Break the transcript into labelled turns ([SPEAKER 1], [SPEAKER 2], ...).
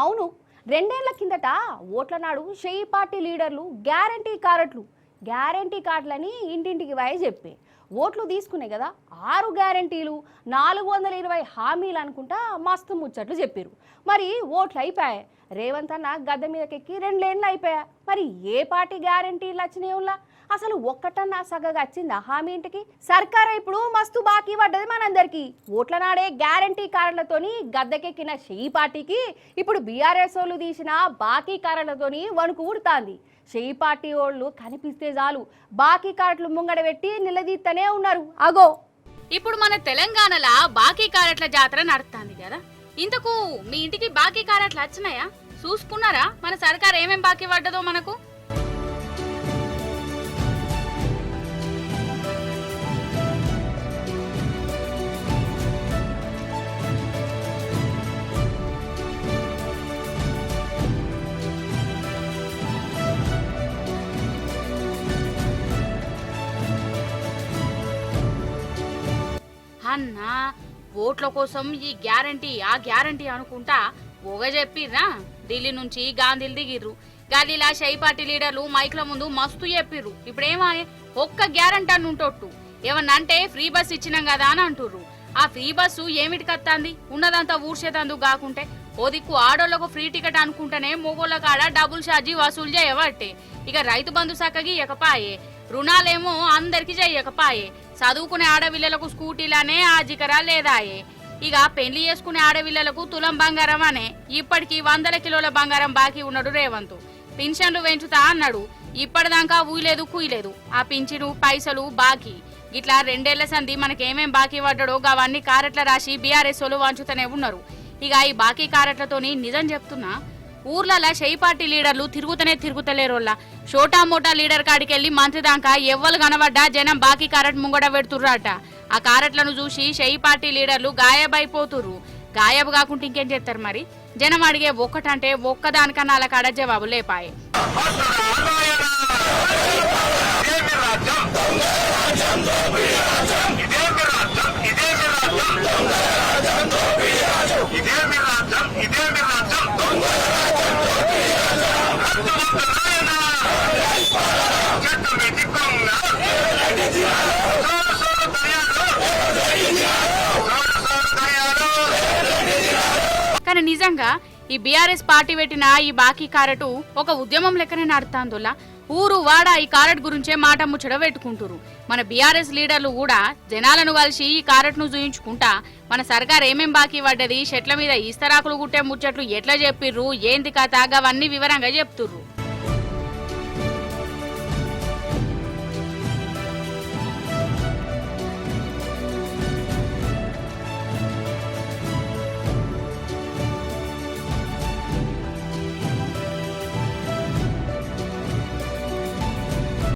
[SPEAKER 1] అవును, రెండేళ్ల కిందట ఓట్ల నాడు షెయి పార్టీ లీడర్లు గ్యారంటీ కార్డులని ఇంటింటికి పోయి చెప్పి ఓట్లు తీసుకునే కదా 6 గ్యారంటీలు 420 హామీలు అనుకుంటా మస్తు ముచ్చట్లు చెప్పారు. మరి ఓట్లు అయిపోయాయి. రేవంత్ అన్న గద్దె మీదకెక్కి 2 ఏళ్ళు అయిపోయా. మరి ఏ పార్టీ గ్యారంటీలు వచ్చినాయి? అసలు ఒక్కటన్నా సగగా వచ్చిందా హామీ ఇంటికి? సర్కార్ ఇప్పుడు మస్తు బాకీ పడ్డది మనందరికి. ఓట్ల నాడే గ్యారంటీ కార్డులతోని గద్దెకెక్కిన షెయి పార్టీకి ఇప్పుడు బీఆర్ఎస్ వాళ్ళు తీసిన బాకీ కార్డులతోని వణుకు ఉడుతాంది. షెయి పార్టీ వాళ్ళు కనిపిస్తే చాలు బాకీ కార్డులు ముంగడ పెట్టి నిలదీస్తూనే ఉన్నారు. అగో
[SPEAKER 2] ఇప్పుడు మన తెలంగాణలో బాకీ కార్డుల జాతర నడుస్తుంది కదా. ఇంతకు మీ ఇంటికి బాకీ కార్డులు వచ్చినాయా? చూసుకున్నారా మన సర్కార్ ఏమేం బాకీ పడ్డదో మనకు? అన్నా ఓట్ల కోసం ఈ గ్యారంటీ ఆ గ్యారంటీ అనుకుంటా ఓగ చెప్పిర్రా. ఢిల్లీ నుంచి గాంధీలు దిగిర్రు. గదిలా షెయి పార్టీ లీడర్లు మైక్ల ముందు మస్తు చెప్పిర్రు. ఇప్పుడేమో ఒక్క గ్యారంటీ అని ఉంటొట్టు ఏమన్నంటే ఫ్రీ బస్ ఇచ్చినాం కదా అని అంటుర్రు. ఆ ఫ్రీ బస్సు ఏమిటికి వస్తుంది? ఉన్నదంతా ఊడ్చేతందుకు కాకుంటే ఓ దిక్కు ఆడోళ్లకు ఫ్రీ టికెట్ అనుకుంటేనే మొగోళ్ళ కాడ డబుల్ ఛార్జీ వసూలు చేయబట్టే. ఇక రైతు బంధు సక్కగి ఇకపాయే, రుణాలేమో అందరికి చెయ్యకపాయే, చదువుకునే ఆడవిల్లలకు స్కూటీలనే ఆజికరా లేదాయే. ఇక పెళ్లి చేసుకునే ఆడవిల్లలకు తులం బంగారం అనే ఇప్పటికి 100 కిలోల బంగారం బాకీ ఉన్నాడు రేవంత్. పింఛన్లు పెంచుతా అన్నాడు. ఇప్పటిదాకా ఊయలేదు కుయలేదు. ఆ పింఛను పైసలు బాకీ ఇట్లా 2 ఏళ్ల సంధి మనకేమేం బాకీ పడ్డాడో అవన్నీ కారెట్ల రాసి బీఆర్ఎస్ వాళ్ళు వంచుతూనే ఉన్నారు. ఇక ఈ బాకీ కారెట్లతోని నిజం చెప్తున్నా, ఊర్లలో షెయి పార్టీ లీడర్లు తిరుగుతలేరోళ్ళ. షోటా మోటా లీడర్ కాడికెళ్లి మంత్రి దాకా ఎవ్వరు కనబడ్డా జనం బాకీ కారెట్ ముంగడ పెడుతుర్రట. ఆ కారెట్లను చూసి షెయి పార్టీ లీడర్లు గాయబైపోతుర్రు. గాయబు కాకుంటే ఇంకేం చేస్తారు మరి? జనం అడిగే ఒక్కటంటే ఒక్కదానికన్నా అలా కాడ జవాబు లేపాయే. కానీ నిజంగా ఈ బీఆర్ఎస్ పార్టీ పెట్టిన ఈ బాకీ కారటు ఒక ఉద్యమం లెక్కనే నడుతాందులా. ఊరు వాడ ఈ కారెట్ గురించే మాట ముచ్చట పెట్టుకుంటురు. మన బీఆర్ఎస్ లీడర్లు కూడా జనాలను కలిసి ఈ కారెట్ ను చూయించుకుంటా మన సర్కార్ ఏమేం బాకీ పడ్డది, చెట్ల మీద ఈస్తరాకులు గుట్టే ముచ్చట్లు ఎట్లా చెప్పిర్రు, ఏంది కథ అవన్నీ వివరంగా చెప్తుర్రు.